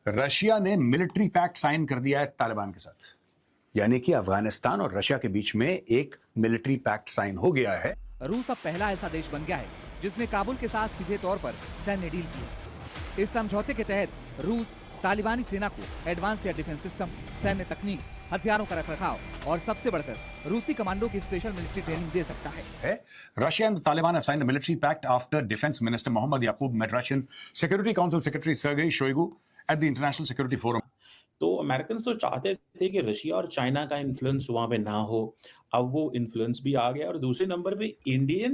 Russia ने military pact sign कर दिया है तालिबान के साथ, यानी कि अफगानिस्तान और रशिया के बीच में एक मिलिट्री पैक्ट साइन हो गया है। रूस अब पहला ऐसा देश बन गया है जिसने काबुल के साथ सीधे तौर पर सैन्य डील की। इस समझौते के तहत रूस तालिबानी सेना को एडवांस एयर डिफेंस सिस्टम, सैन्य तकनीक, हथियारों का रखरखाव और सबसे बढ़कर रूसी कमांडो की स्पेशल मिलिट्री ट्रेनिंग दे सकता है। Russia and the Taliban have signed a military pact after Defense Minister Mohammad Yaqoob met Russian Security Council Secretary Sergei Shoigu at the International Security Forum. तो अमेरिकन तो चाहते थे कि Russia और China का influence वहां पे ना हो। अब वो इन्फ्लुएंस भी आ गया और दूसरे नंबर पे इंडियन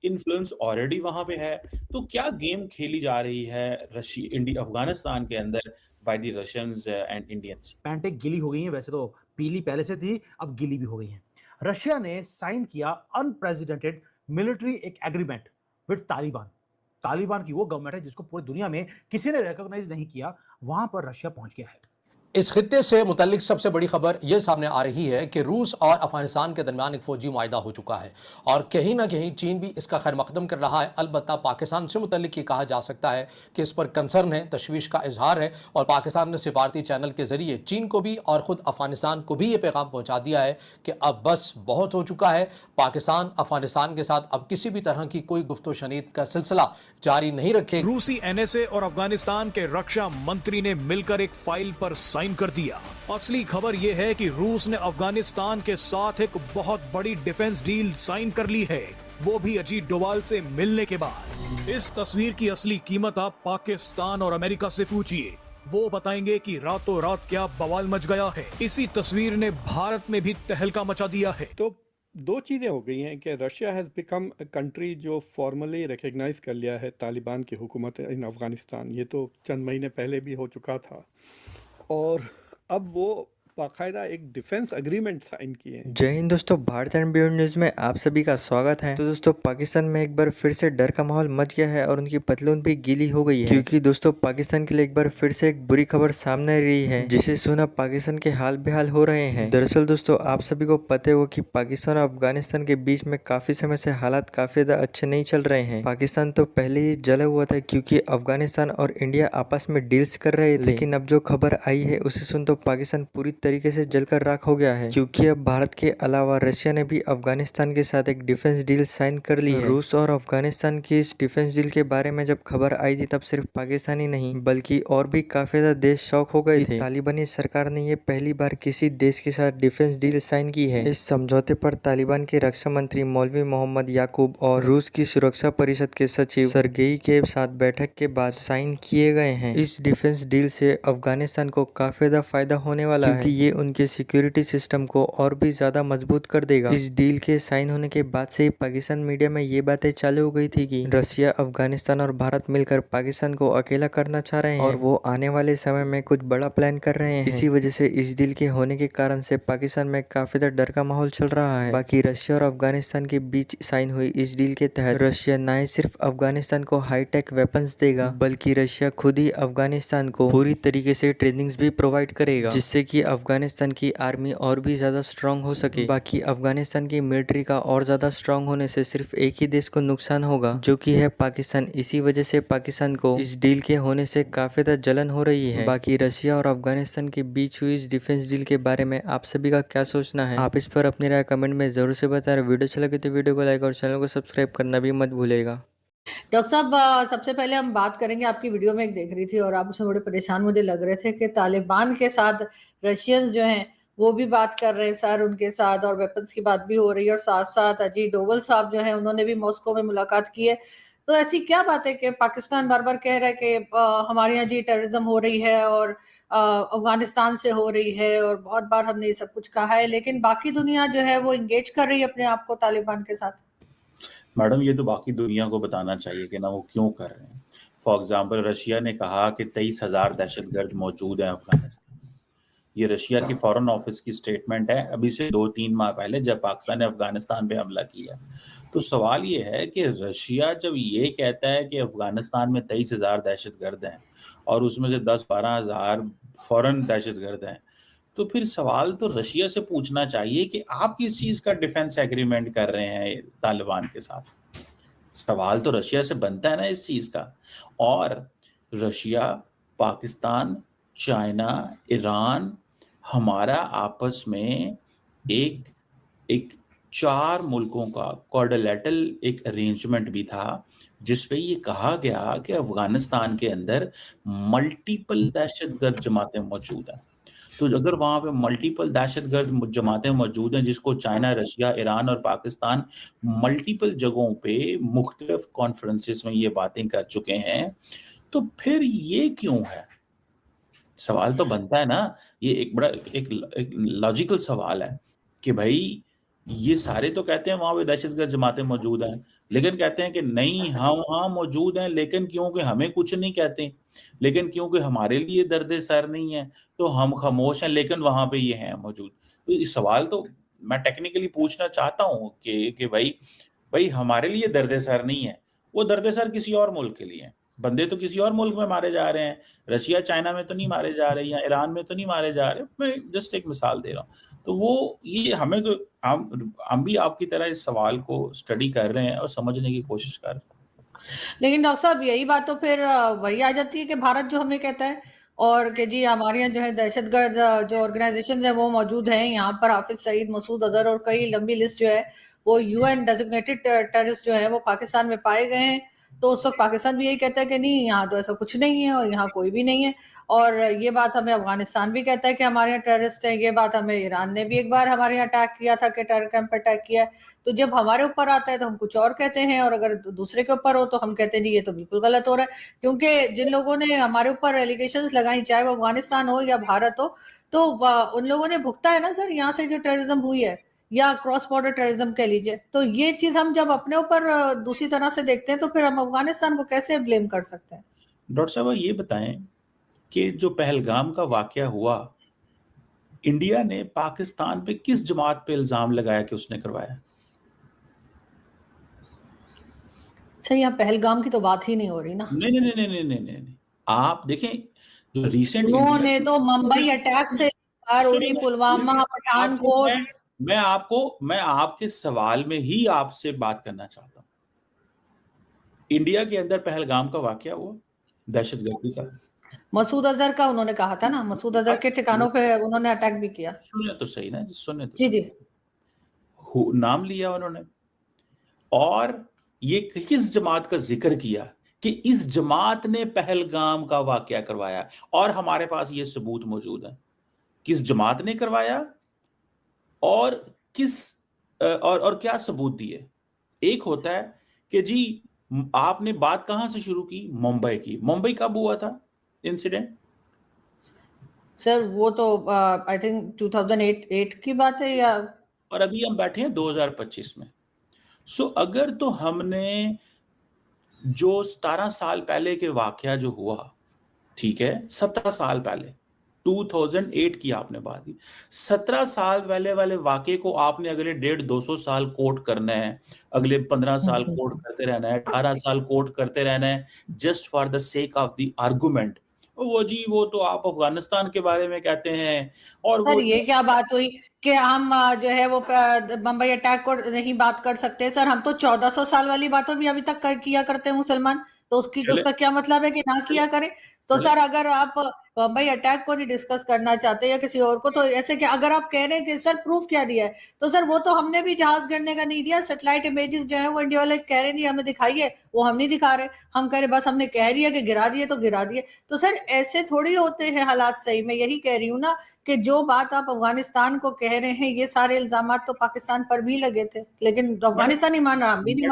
इन्फ्लुएंस ऑलरेडी वहां पे है। तो क्या गेम खेली जा रही है अफगानिस्तान के अंदर by the Russians and Indians? पैंटें गीली हो गई हैं, वैसे तो पीली पहले से थी, अब गीली भी हो गई हैं। रशिया ने साइन किया अनप्रेसिडेंटेड मिलिट्री एक एग्रीमेंट विद तालिबान। तालिबान की वो गवर्नमेंट है जिसको पूरी दुनिया में किसी ने रिकॉग्नाइज नहीं किया, वहां पर रशिया पहुंच गया है। इस खित्ते से मुतल्लिक सबसे बड़ी खबर यह सामने आ रही है कि रूस और अफगानिस्तान के दरमियान एक फौजी मुआहिदा हो चुका है और कहीं ना कहीं चीन भी इसका खैर मकदम कर रहा है। अलबत्ता पाकिस्तान से मुतल्लिक ये कहा जा सकता है कि इस पर कंसर्न है, तशवीश का इजहार है और पाकिस्तान ने सिफारती चैनल के जरिए चीन को भी और ख़ुद अफगानिस्तान को भी ये पैगाम पहुँचा दिया है कि अब बस बहुत हो चुका है। पाकिस्तान अफगानिस्तान के साथ अब किसी भी तरह की कोई गुफ्तो शनीद का सिलसिला जारी नहीं रखे। रूसी NSA और अफगानिस्तान के रक्षा मंत्री ने मिलकर एक फाइल पर साइन कर दिया। असली खबर यह है कि रूस ने अफगानिस्तान के साथ एक बहुत बड़ी डिफेंस डील साइन कर ली है, वो भी अजीत डोवाल से मिलने के बाद। इस तस्वीर की असली कीमत आप पाकिस्तान और अमेरिका से पूछिए, वो बताएंगे कि रातों रात क्या बवाल मच गया है। इसी तस्वीर ने भारत में भी तहलका मचा दिया है। तो दो चीज़ें हो गई हैं कि Russia has become a country जो फॉर्मली रिकग्नाइज कर लिया है तालिबान की हुकूमत इन अफ़गानिस्तान। ये तो चंद महीने पहले भी हो चुका था और अब वो बाकायदा एक डिफेंस एग्रीमेंट साइन किए हैं। जय हिंद दोस्तों, भारत एंड बियॉन्ड न्यूज़ में आप सभी का स्वागत है। तो दोस्तों, पाकिस्तान में एक बार फिर से डर का माहौल मच गया है और उनकी पतलून भी गीली हो गई है, क्योंकि दोस्तों पाकिस्तान के लिए एक बार फिर से एक बुरी खबर सामने आ रही है, जिसे सुना पाकिस्तान के हाल बेहाल हो रहे हैं। दरअसल दोस्तों, आप सभी को पता हो कि पाकिस्तान और अफगानिस्तान के बीच में काफी समय से हालात काफी ज्यादा अच्छे नहीं चल रहे हैं। पाकिस्तान तो पहले ही जला हुआ था क्योंकि अफगानिस्तान और इंडिया आपस में डील्स कर रहे थे, लेकिन अब जो खबर आई है उसे सुन तो पाकिस्तान पूरी तरीके से जलकर राख हो गया है, क्योंकि अब भारत के अलावा रशिया ने भी अफगानिस्तान के साथ एक डिफेंस डील साइन कर ली है। रूस और अफगानिस्तान की इस डिफेंस डील के बारे में जब खबर आई थी तब सिर्फ पाकिस्तान ही नहीं बल्कि और भी काफी ज्यादा देश शौक हो गए थे। तालिबानी सरकार ने ये पहली बार किसी देश के साथ डिफेंस डील साइन की है। इस समझौते पर तालिबान के रक्षा मंत्री मौलवी मोहम्मद याकूब और रूस की सुरक्षा परिषद के सचिव सरगेई के साथ बैठक के बाद साइन किए गए हैं। इस डिफेंस डील से अफगानिस्तान को काफी ज्यादा फायदा होने वाला है, क्योंकि ये उनके सिक्योरिटी सिस्टम को और भी ज्यादा मजबूत कर देगा। इस डील के साइन होने के बाद से ही पाकिस्तान मीडिया में ये बातें चालू हो गई थी कि रशिया, अफगानिस्तान और भारत मिलकर पाकिस्तान को अकेला करना चाह रहे हैं और वो आने वाले समय में कुछ बड़ा प्लान कर रहे हैं। इसी वजह से इस डील के होने के कारण से पाकिस्तान में काफी ज्यादा डर का माहौल चल रहा है। बाकी रशिया और अफगानिस्तान के बीच साइन हुई इस डील के तहत रशिया न ही सिर्फ अफगानिस्तान को हाईटेक वेपन्स देगा, बल्कि रशिया खुद ही अफगानिस्तान को पूरी तरीके से ट्रेनिंग्स भी प्रोवाइड करेगा, जिससे कि अफगानिस्तान की आर्मी और भी ज्यादा स्ट्रांग हो सके। बाकी अफगानिस्तान की मिलिट्री का और ज्यादा स्ट्रांग होने से सिर्फ एक ही देश को नुकसान होगा, जो कि है पाकिस्तान। इसी वजह से पाकिस्तान को इस डील के होने से काफी ज्यादा जलन हो रही है। बाकी रशिया और अफगानिस्तान के बीच हुई इस डिफेंस डील के बारे में आप सभी का क्या सोचना है, आप इस पर अपनी राय कमेंट में जरूर से बताएं। वीडियो अच्छा लगे तो वीडियो को लाइक और चैनल को सब्सक्राइब करना भी मत भूलेगा। डॉक्टर साहब, सबसे पहले हम बात करेंगे, आपकी वीडियो में एक देख रही थी और आप उसमें बड़े परेशान मुझे लग रहे थे कि तालिबान के साथ रशियंस जो हैं वो भी बात कर रहे हैं सर उनके साथ, और वेपन्स की बात भी हो रही है, और साथ साथ अजीत डोवल साहब जो है उन्होंने भी मॉस्को में मुलाकात की है। तो ऐसी क्या बात है कि पाकिस्तान बार बार कह रहा है कि हमारे यहाँ जी टेररिज्म हो रही है और अफगानिस्तान से हो रही है, और बहुत बार हमने ये सब कुछ कहा है, लेकिन बाकी दुनिया जो है वो इंगेज कर रही है अपने आप को तालिबान के साथ। मैडम, ये तो बाकी दुनिया को बताना चाहिए कि ना वो क्यों कर रहे हैं। फॉर एग्जाम्पल, रशिया ने कहा कि 23,000 दहशतगर्द मौजूद हैं अफगानिस्तान। ये रशिया की फॉरेन ऑफिस की स्टेटमेंट है अभी से 2-3 माह पहले, जब पाकिस्तान ने अफगानिस्तान पे हमला किया। तो सवाल ये है कि रशिया जब ये कहता है कि अफगानिस्तान में 23,000 दहशतगर्द हैं और उसमें से 10-12 हज़ार फॉरेन दहशतगर्द हैं, तो फिर सवाल तो रशिया से पूछना चाहिए कि आप किस चीज़ का डिफेंस एग्रीमेंट कर रहे हैं तालिबान के साथ। सवाल तो रशिया से बनता है ना इस चीज़ का। और रशिया, पाकिस्तान चाइना, ईरान, हमारा आपस में एक एक 4 मुल्कों का क्वाड्रिलेटरल एक अरेंजमेंट भी था, जिसपे ये कहा गया कि अफगानिस्तान के अंदर मल्टीपल दहशतगर्द जमातें मौजूद हैं। तो अगर वहाँ पे मल्टीपल दहशतगर्द जमातें मौजूद हैं, जिसको चाइना, रशिया, ईरान और पाकिस्तान मल्टीपल जगहों पे मुख्तलिफ कॉन्फ्रेंसेस में ये बातें कर चुके हैं, तो फिर ये क्यों है? सवाल तो बनता है ना, ये एक बड़ा एक लॉजिकल सवाल है कि भाई ये सारे तो कहते हैं वहाँ पे दहशतगर्द जमातें मौजूद हैं, लेकिन कहते हैं कि नहीं हम वहाँ मौजूद हैं, लेकिन क्योंकि हमें कुछ नहीं कहते, लेकिन क्योंकि हमारे लिए दर्द सर नहीं है तो हम खामोश हैं, लेकिन वहाँ पे ये हैं मौजूद। तो इस सवाल तो मैं टेक्निकली पूछना चाहता हूँ कि भाई हमारे लिए दर्द सर नहीं है, वो दर्द सर किसी और मुल्क के लिए है। बंदे तो किसी और मुल्क में मारे जा रहे हैं, रशिया चाइना में तो नहीं मारे जा रहे, या ईरान में तो नहीं मारे जा रहे। मैं जस्ट एक मिसाल दे रहा हूँ। तो वो ये हमें तो हम भी आपकी तरह इस सवाल को स्टडी कर रहे हैं और समझने की कोशिश कर रहे हैं। लेकिन डॉक्टर साहब यही बात तो फिर वही आ जाती है कि भारत जो हमें कहता है और कि जी हमारे यहाँ जो है दहशतगर्द जो ऑर्गेनाइजेशन है वो मौजूद हैं, यहाँ पर हाफिज सईद, मसूद अजहर और कई लंबी लिस्ट जो है वो यूएन डेजिग्नेटेड टेररिस्ट जो है वो पाकिस्तान में पाए गए हैं। तो उस वक्त पाकिस्तान भी यही कहता है कि नहीं यहाँ तो ऐसा कुछ नहीं है और यहाँ कोई भी नहीं है। और ये बात हमें अफगानिस्तान भी कहता है कि हमारे यहाँ टेररिस्ट है। ये बात हमें ईरान ने भी एक बार हमारे यहाँ अटैक किया था कि टेरर कैंप पर अटैक किया। तो जब हमारे ऊपर आता है तो हम कुछ और कहते हैं, और अगर दूसरे के ऊपर हो तो हम कहते हैं जी ये तो बिल्कुल गलत हो रहा है। क्योंकि जिन लोगों ने हमारे ऊपर एलिगेशंस लगाई, चाहे वो अफगानिस्तान हो या भारत हो, तो उन लोगों ने भुगता है ना सर यहाँ से जो टेररिज्म हुई है या क्रॉस बॉर्डर टेररिज्म कह लीजिए। तो ये चीज हम जब अपने ऊपर दूसरी तरह से देखते हैं तो फिर हम अफगानिस्तान को कैसे ब्लेम कर सकते हैं? डॉक्टर साहब ये बताएं कि जो पहलगाम का वाकया हुआ, इंडिया ने पाकिस्तान पे किस जमात पे इल्जाम लगाया कि उसने करवाया? सही, यहाँ पहलगाम की तो बात ही नहीं हो रही ना। नहीं। आप देखें जो रिसेंट उन्होंने तो मुंबई अटैक से उड़ी, पुलवामा, पठानकोट। मैं आपके सवाल में ही आपसे बात करना चाहता हूं। इंडिया के अंदर पहलगाम का वाकया हुआ, दहशतगर्दी का। मसूद अजहर का उन्होंने कहा था ना, मसूद अजहर के ठिकानों पे उन्होंने अटैक भी किया। सुने तो सही ना, सुने तो जी नाम लिया उन्होंने, और ये किस जमात का जिक्र किया कि इस जमात ने पहलगाम का वाकया करवाया, और हमारे पास ये सबूत मौजूद है किस जमात ने करवाया और किस और क्या सबूत दिए। एक होता है कि जी आपने बात कहां से शुरू की, मुंबई की। मुंबई कब हुआ था इंसिडेंट? सर वो तो आई थिंक 2008 की बात है, या और अभी हम बैठे हैं 2025 में। सो अगर तो हमने जो 17 साल पहले के वाकया जो हुआ, ठीक है, 17 साल पहले 2008 की आपने बात की, 17 साल पहले वाले वाकये को आपने अगले 150-200 साल कोट करना है, अगले 15 साल कोट करते रहना है, 18 साल कोट करते रहना है, just for the sake of the argument. वो तो आप अफगानिस्तान के बारे में कहते हैं, और सर ये क्या बात हुई कि हम जो है वो मुंबई अटैक को नहीं बात कर सकते? सर हम तो 1400 साल वाली बातों भी अभी तक किया करते हैं मुसलमान, तो उसका क्या मतलब है कि ना किया करें? तो सर अगर आप मुंबई अटैक को नहीं डिस्कस करना चाहते या किसी और को, तो ऐसे कि अगर आप कह रहे हैं कि सर प्रूफ क्या दिया है, तो सर वो तो हमने भी जहाज गिरने का नहीं दिया। सैटेलाइट इमेजेस जो है वो इंडिया वाले कह रहे नहीं हमें दिखाइए, वो हम नहीं दिखा रहे। हम कह रहे बस हमने कह दिया कि गिरा दिए तो गिरा दिए। तो सर ऐसे थोड़ी होते हैं हालात। सही मैं यही कह रही हूँ ना कि जो बात आप अफगानिस्तान को कह रहे हैं, ये सारे इल्जाम तो पाकिस्तान पर भी लगे थे, लेकिन अफगानिस्तान नहीं मान रहा, हम भी नहीं मान